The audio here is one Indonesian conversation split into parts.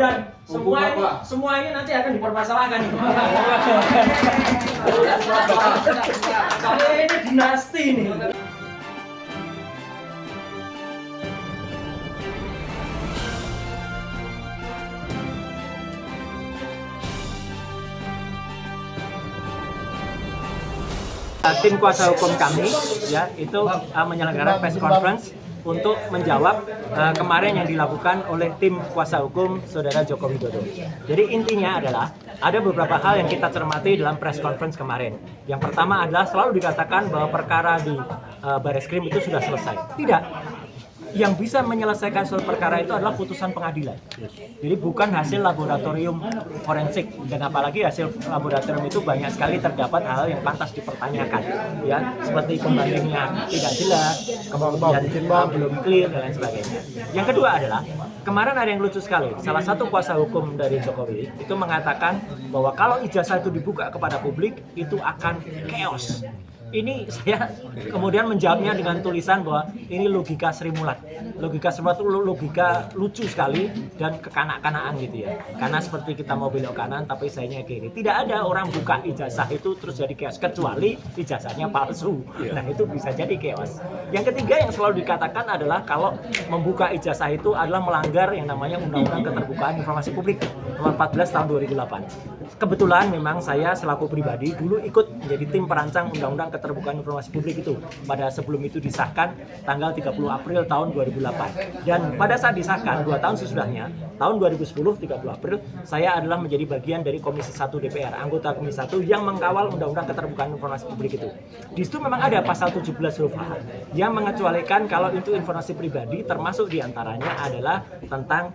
dan semua ini nanti akan dipermasalahkan nih. Ini dinasti nih. Tim kuasa hukum kami ya itu menyelenggarakan press conference untuk menjawab kemarin yang dilakukan oleh tim kuasa hukum Saudara Joko Widodo. Jadi intinya adalah ada beberapa hal yang kita cermati dalam press conference kemarin. Yang pertama adalah selalu dikatakan bahwa perkara di Bareskrim itu sudah selesai. Tidak. Yang bisa menyelesaikan suatu perkara itu adalah putusan pengadilan. Jadi bukan hasil laboratorium forensik, dan apalagi hasil laboratorium itu banyak sekali terdapat hal yang pantas dipertanyakan, ya seperti pembandingnya tidak jelas, kemudian belum clear dan lain sebagainya. Yang kedua adalah kemarin ada yang lucu sekali. Salah satu kuasa hukum dari Jokowi itu mengatakan bahwa kalau ijazah itu dibuka kepada publik itu akan chaos. Ini saya kemudian menjawabnya dengan tulisan bahwa ini logika Sri Mulat. Logika Sri Mulat itu logika lucu sekali dan kekanak-kanakan gitu ya. Karena seperti kita mau belok kanan tapi sayanya kiri. Tidak ada orang buka ijazah itu terus jadi chaos kecuali ijazahnya palsu. Nah itu bisa jadi chaos. Yang ketiga yang selalu dikatakan adalah kalau membuka ijazah itu adalah melanggar yang namanya Undang-Undang Keterbukaan Informasi Publik nomor 14 tahun 2008. Kebetulan memang saya selaku pribadi dulu ikut menjadi tim perancang Undang-Undang Keterbukaan Informasi Publik itu pada sebelum itu disahkan tanggal 30 April tahun 2008. Dan pada saat disahkan 2 tahun sesudahnya tahun 2010 30 April saya adalah menjadi bagian dari Komisi 1 DPR, anggota Komisi 1 yang mengkawal Undang-Undang Keterbukaan Informasi Publik itu. Di situ memang ada pasal 17 huruf A yang mengecualikan kalau itu informasi pribadi, termasuk diantaranya adalah tentang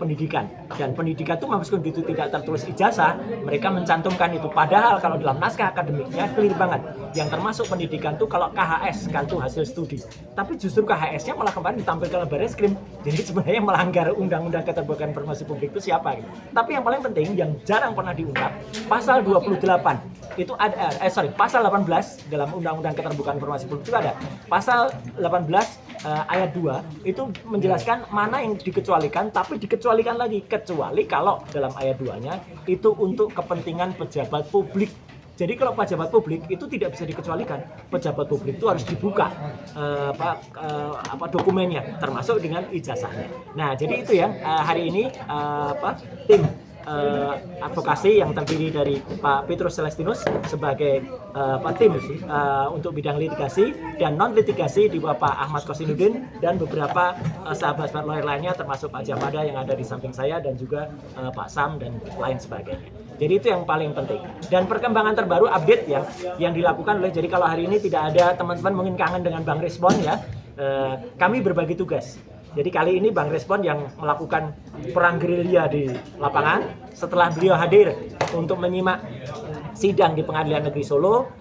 pendidikan. Dan pendidikan itu meskipun itu tidak tertulis ijazah, mereka mencantumkan itu. Padahal kalau dalam naskah akademiknya clear banget. Yang termasuk pendidikan itu kalau KHS, kartu hasil studi. Tapi justru KHS-nya malah kemarin ditampilkan oleh Bareskrim. Jadi sebenarnya melanggar Undang-Undang Keterbukaan Informasi Publik itu siapa? Gitu. Tapi yang paling penting, yang jarang pernah diungkap, pasal 28 itu ada, pasal 18 dalam Undang-Undang Keterbukaan Informasi Publik itu ada. Pasal 18 ayat 2 itu menjelaskan mana yang dikecualikan, tapi dikecualikan lagi kecuali kalau dalam ayat 2-nya itu untuk kepentingan pejabat publik. Jadi kalau pejabat publik itu tidak bisa dikecualikan. Pejabat publik itu harus dibuka dokumennya, termasuk dengan ijazahnya. Nah, jadi itu ya hari ini tim advokasi yang terdiri dari Pak Petrus Celestinus sebagai tim untuk bidang litigasi dan non litigasi di Bapak Ahmad Kosinuddin dan beberapa sahabat-sahabat lawyer lainnya termasuk Pak Jamada yang ada di samping saya dan juga Pak Sam dan lain sebagainya. Jadi itu yang paling penting. Dan perkembangan terbaru update ya yang dilakukan oleh, jadi kalau hari ini tidak ada teman-teman mungkin kangen dengan Bang Respon ya, kami berbagi tugas. Jadi kali ini Bang Respon yang melakukan perang gerilya di lapangan setelah beliau hadir untuk menyimak sidang di Pengadilan Negeri Solo.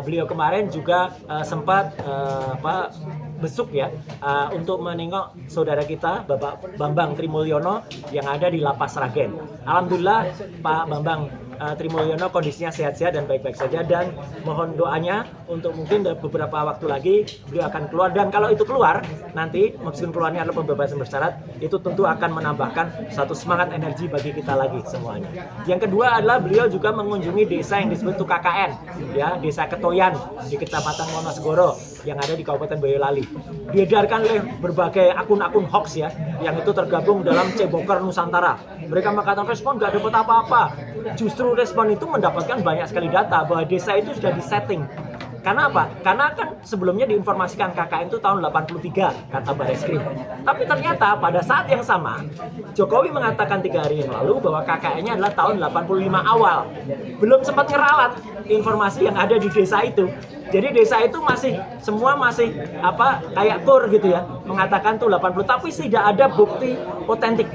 Beliau kemarin juga sempat besuk ya untuk menengok saudara kita Bapak Bambang Trimulyono yang ada di Lapas Sragen. Alhamdulillah Pak Bambang Trimulyono kondisinya sehat-sehat dan baik-baik saja, dan mohon doanya untuk mungkin beberapa waktu lagi beliau akan keluar, dan kalau itu keluar nanti meskipun keluarnya adalah pembebasan bersyarat itu tentu akan menambahkan satu semangat energi bagi kita lagi semuanya. Yang kedua adalah beliau juga mengunjungi desa yang disebut KKN ya, Desa Ketoyan di Kecamatan Wonosegoro yang ada di Kabupaten Boyolali. Diedarkan oleh berbagai akun-akun hoax ya yang itu tergabung dalam Ceboker Nusantara. Mereka mengatakan Respon nggak dapat apa-apa. Justru Respon itu mendapatkan banyak sekali data bahwa desa itu sudah disetting. Karena apa? Karena kan sebelumnya diinformasikan KKN itu tahun 83 kata Bareskrim. Tapi ternyata pada saat yang sama Jokowi mengatakan 3 hari yang lalu bahwa KKN-nya adalah tahun 85 awal. Belum sempat ngeralat informasi yang ada di desa itu. Jadi desa itu semua masih kayak kur gitu ya, mengatakan tuh 80, tapi tidak ada bukti otentik.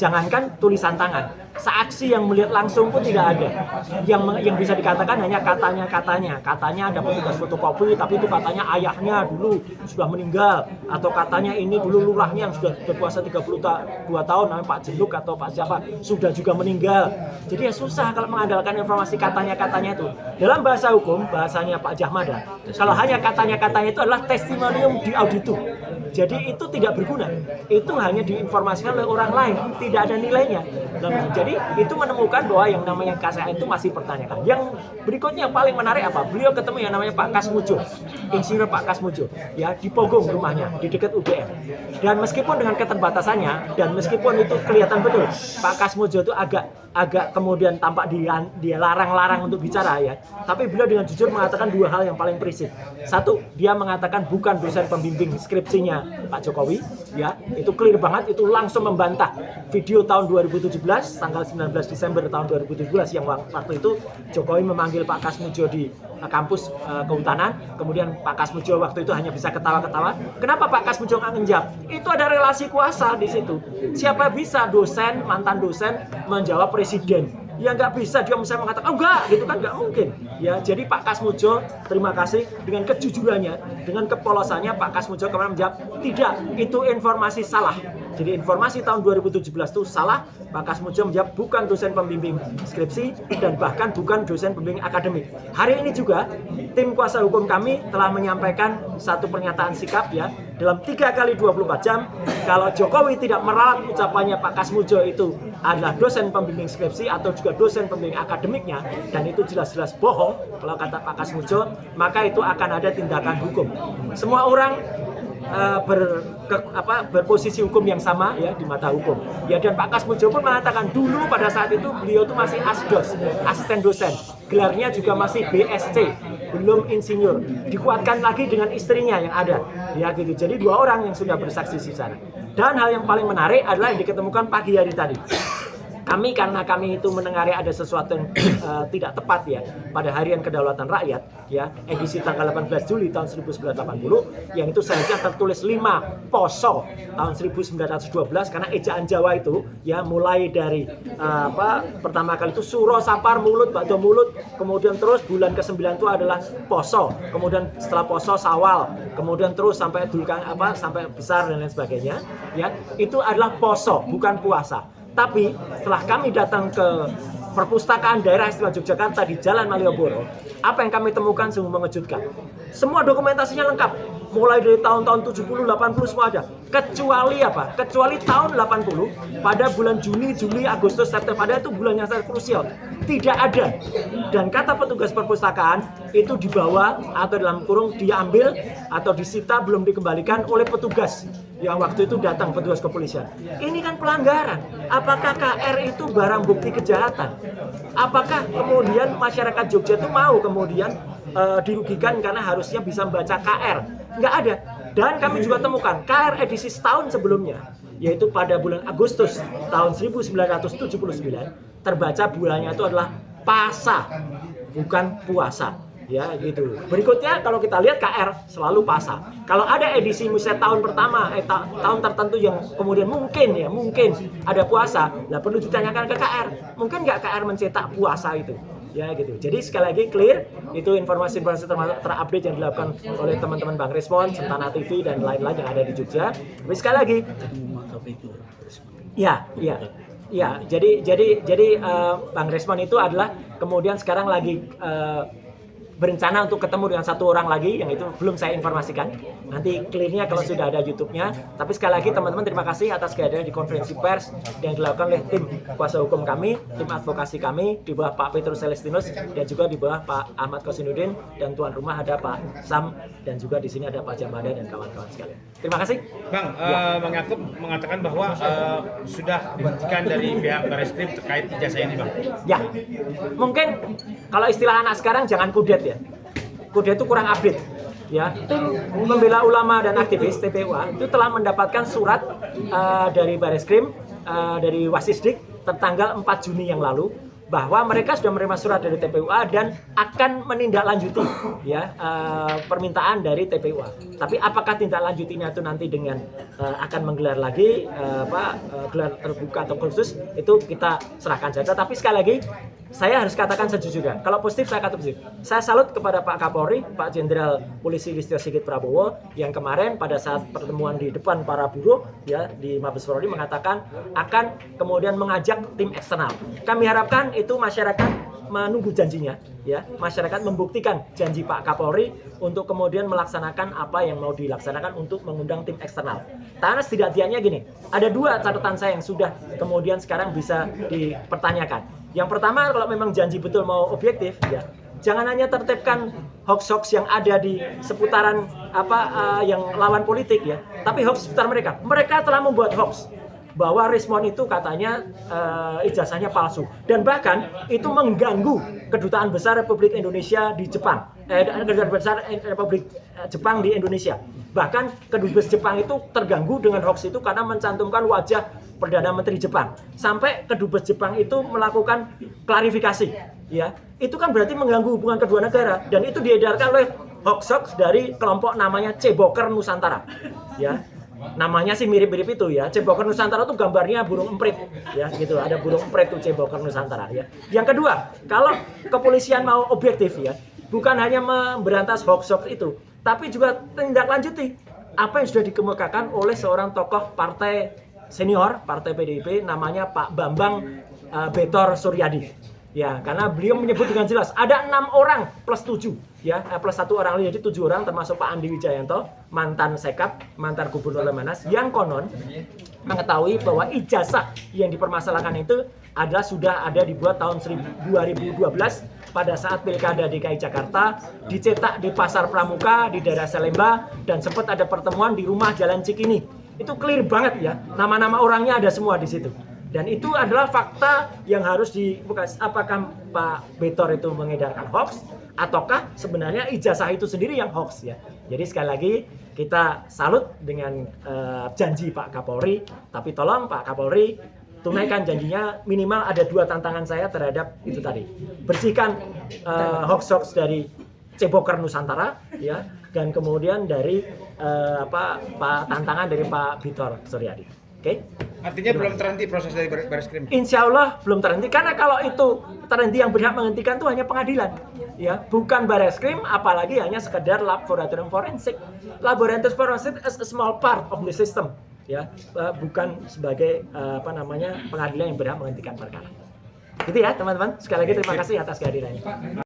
Jangankan tulisan tangan, saksi yang melihat langsung pun tidak ada. Yang bisa dikatakan hanya katanya ada petugas fotokopi, tapi itu katanya ayahnya dulu sudah meninggal, atau katanya ini dulu lurahnya yang sudah berkuasa 32 tahun namanya Pak Jeluk atau Pak siapa sudah juga meninggal. Jadi ya susah kalau mengandalkan informasi katanya itu. Dalam bahasa hukum, bahasanya Pak Jamada, kalau hanya katanya itu adalah testimonium di auditu. Jadi itu tidak berguna. Itu hanya diinformasikan oleh orang lain, tidak ada nilainya. Jadi itu menemukan bahwa yang namanya KCA itu masih pertanyakan. Yang berikutnya yang paling menarik apa? Beliau ketemu yang namanya Pak Kasmujo, Insinyur Pak Kasmujo, ya di Pogong rumahnya di dekat UGM. Dan meskipun dengan keterbatasannya dan meskipun itu kelihatan betul Pak Kasmujo itu agak kemudian tampak dia larang-larang untuk bicara ya. Tapi beliau dengan jujur mengatakan dua hal yang paling prinsip. Satu, dia mengatakan bukan dosen pembimbing skripsinya Pak Jokowi, ya itu clear banget, itu langsung membantah video tahun 2017 tanggal 19 Desember tahun 2017 yang waktu itu Jokowi memanggil Pak Kasmujo di kampus kehutanan, kemudian Pak Kasmujo waktu itu hanya bisa ketawa-ketawa. Kenapa Pak Kasmujo nggak menjawab? Itu ada relasi kuasa di situ. Siapa bisa dosen, mantan dosen menjawab presiden? Ya nggak bisa, dia bisa mengatakan, oh enggak, gitu kan nggak mungkin. Ya, jadi Pak Kasmujo, terima kasih dengan kejujurannya, dengan kepolosannya Pak Kasmujo kemarin menjawab, tidak, itu informasi salah. Jadi informasi tahun 2017 itu salah. Pak Kasmujo menjawab bukan dosen pembimbing skripsi dan bahkan bukan dosen pembimbing akademik. Hari ini juga tim kuasa hukum kami telah menyampaikan satu pernyataan sikap ya dalam 3 kali 24 jam kalau Jokowi tidak meralat ucapannya Pak Kasmujo itu adalah dosen pembimbing skripsi atau juga dosen pembimbing akademiknya dan itu jelas-jelas bohong kalau kata Pak Kasmujo, maka itu akan ada tindakan hukum. Semua orang berposisi hukum yang sama ya di mata hukum. Ya dan Pak Kasmujo pun mengatakan dulu pada saat itu beliau itu masih asdos, asisten dosen. Gelarnya juga masih BSc, belum insinyur. Dikuatkan lagi dengan istrinya yang ada. Ya gitu. Jadi dua orang yang sudah bersaksi di sana. Dan hal yang paling menarik adalah yang diketemukan pagi hari tadi. Karena kami itu mendengar ada sesuatu yang tidak tepat ya pada Harian Kedaulatan Rakyat ya edisi tanggal 18 Juli tahun 1980 yang itu seharusnya tertulis 5 Poso tahun 1912 karena ejaan Jawa itu ya mulai dari pertama kali itu Suro Sapar Mulut Bakdo Mulut, kemudian terus bulan ke-9 itu adalah Poso, kemudian setelah Poso Sawal, kemudian terus sampai sampai besar dan lain sebagainya ya itu adalah Poso bukan puasa. Tapi setelah kami datang ke Perpustakaan Daerah Istimewa Yogyakarta di Jalan Malioboro, apa yang kami temukan sungguh mengejutkan. Semua dokumentasinya lengkap, mulai dari tahun-tahun 70, 80 semua ada. Kecuali apa? Kecuali tahun 80 pada bulan Juni, Juli, Agustus, September, pada itu bulan yang sangat krusial. Tidak ada. Dan kata petugas perpustakaan itu dibawa atau dalam kurung diambil atau disita belum dikembalikan oleh petugas yang waktu itu datang, petugas kepolisian. Ini kan pelanggaran. Apakah KR itu barang bukti kejahatan? Apakah kemudian masyarakat Jogja itu mau kemudian dirugikan karena harusnya bisa membaca KR? Nggak ada. Dan kami juga temukan KR edisi setahun sebelumnya, yaitu pada bulan Agustus tahun 1979, terbaca bulannya itu adalah Pasa, bukan puasa. Ya gitu. Berikutnya kalau kita lihat KR selalu Pasa. Kalau ada edisi misalnya tahun pertama, tahun tertentu yang kemudian mungkin ada puasa, nah perlu ditanyakan ke KR. Mungkin nggak KR mencetak puasa itu? Ya gitu. Jadi sekali lagi clear, itu informasi-informasi terupdate yang dilakukan oleh teman-teman Bang Resmon, Sentana TV dan lain-lain yang ada di Jogja. Tapi sekali lagi, ya. Jadi Bang Resmon itu adalah kemudian sekarang lagi berencana untuk ketemu dengan satu orang lagi yang itu belum saya informasikan. Nanti clearnya kalau sudah ada YouTube-nya. Tapi sekali lagi teman-teman terima kasih atas kehadiran di konferensi pers yang dilakukan oleh tim kuasa hukum kami, tim advokasi kami di bawah Pak Petrus Celestinus dan juga di bawah Pak Ahmad Kosinudin dan tuan rumah ada Pak Sam dan juga di sini ada Pak Jamada dan kawan-kawan sekalian. Terima kasih. Bang, Bang Yakub mengatakan bahwa sudah dibuktikan dari pihak Barreskrim terkait ijazah ini, Bang. Ya, mungkin kalau istilah anak sekarang jangan kudet ya. Kudet itu kurang update. Ya, tim pembela ulama dan aktivis TPUA itu telah mendapatkan surat dari Barreskrim dari Wasisdik tertanggal 4 Juni yang lalu bahwa mereka sudah menerima surat dari TPUA dan akan menindaklanjuti ya permintaan dari TPUA. Tapi apakah tindak lanjutinya itu nanti dengan akan menggelar lagi gelar terbuka atau khusus itu kita serahkan saja. Tapi sekali lagi saya harus katakan sejujurnya, kalau positif saya katakan positif. Saya salut kepada Pak Kapolri, Pak Jenderal Polisi Listio Sigit Prabowo yang kemarin pada saat pertemuan di depan para buruh ya di Mabes Polri mengatakan akan kemudian mengajak tim eksternal. Kami harapkan itu masyarakat menunggu janjinya, ya. Masyarakat membuktikan janji Pak Kapolri untuk kemudian melaksanakan apa yang mau dilaksanakan untuk mengundang tim eksternal. Karena setidaknya gini, ada dua catatan saya yang sudah kemudian sekarang bisa dipertanyakan. Yang pertama, kalau memang janji betul mau objektif, ya, jangan hanya tertipkan hoax-hoax yang ada di seputaran yang lawan politik, ya, tapi hoax seputar mereka. Mereka telah membuat hoax bahwa Rismond itu katanya ijazahnya palsu, dan bahkan itu mengganggu kedutaan besar Republik Indonesia di Jepang, kedutaan besar Republik Jepang di Indonesia. Bahkan kedubes Jepang itu terganggu dengan hoax itu karena mencantumkan wajah Perdana Menteri Jepang. Sampai kedubes Jepang itu melakukan klarifikasi, ya. Itu kan berarti mengganggu hubungan kedua negara, dan itu diedarkan oleh hoax-hoax dari kelompok namanya Ceboker Nusantara, ya. Namanya sih mirip-mirip itu, ya. Ceboker Nusantara itu gambarnya burung emprit, ya, gitu. Ada burung emprit tuh Ceboker Nusantara, ya. Yang kedua, kalau kepolisian mau objektif, ya, bukan hanya memberantas hoax-hoax itu, tapi juga tindak lanjuti apa yang sudah dikemukakan oleh seorang tokoh partai senior, partai PDIP, namanya Pak Bambang Betor Suryadi. Ya, karena beliau menyebut dengan jelas ada 6 orang plus 7, ya, plus 1 orang lagi, jadi 7 orang, termasuk Pak Andi Wijayanto, mantan Sekap, mantan Gubernur Lemhanas, yang konon mengetahui bahwa ijazah yang dipermasalahkan itu adalah sudah ada dibuat tahun 2012 pada saat Pilkada DKI Jakarta, dicetak di Pasar Pramuka di daerah Salemba, dan sempat ada pertemuan di rumah Jalan Cikini. Itu clear banget, ya, nama-nama orangnya ada semua di situ. Dan itu adalah fakta yang harus apakah Pak Betor itu mengedarkan hoax, ataukah sebenarnya ijazah itu sendiri yang hoax, ya. Jadi sekali lagi kita salut dengan janji Pak Kapolri, tapi tolong Pak Kapolri tunaikan janjinya. Minimal ada 2 tantangan saya terhadap itu tadi. Bersihkan hoax-hoax dari Ceboker Nusantara, ya, dan kemudian dari tantangan dari Pak Betor Suryadi. Oke? Artinya belum terhenti proses dari Bareskrim? Insya Allah belum terhenti, karena kalau itu terhenti yang berhak menghentikan itu hanya pengadilan, ya, bukan Bareskrim, apalagi hanya sekedar laboratorium forensik. Laboratorium forensik is a small part of the system, ya, bukan sebagai pengadilan yang berhak menghentikan perkara. Gitu ya teman-teman. Sekali lagi terima kasih atas kehadirannya.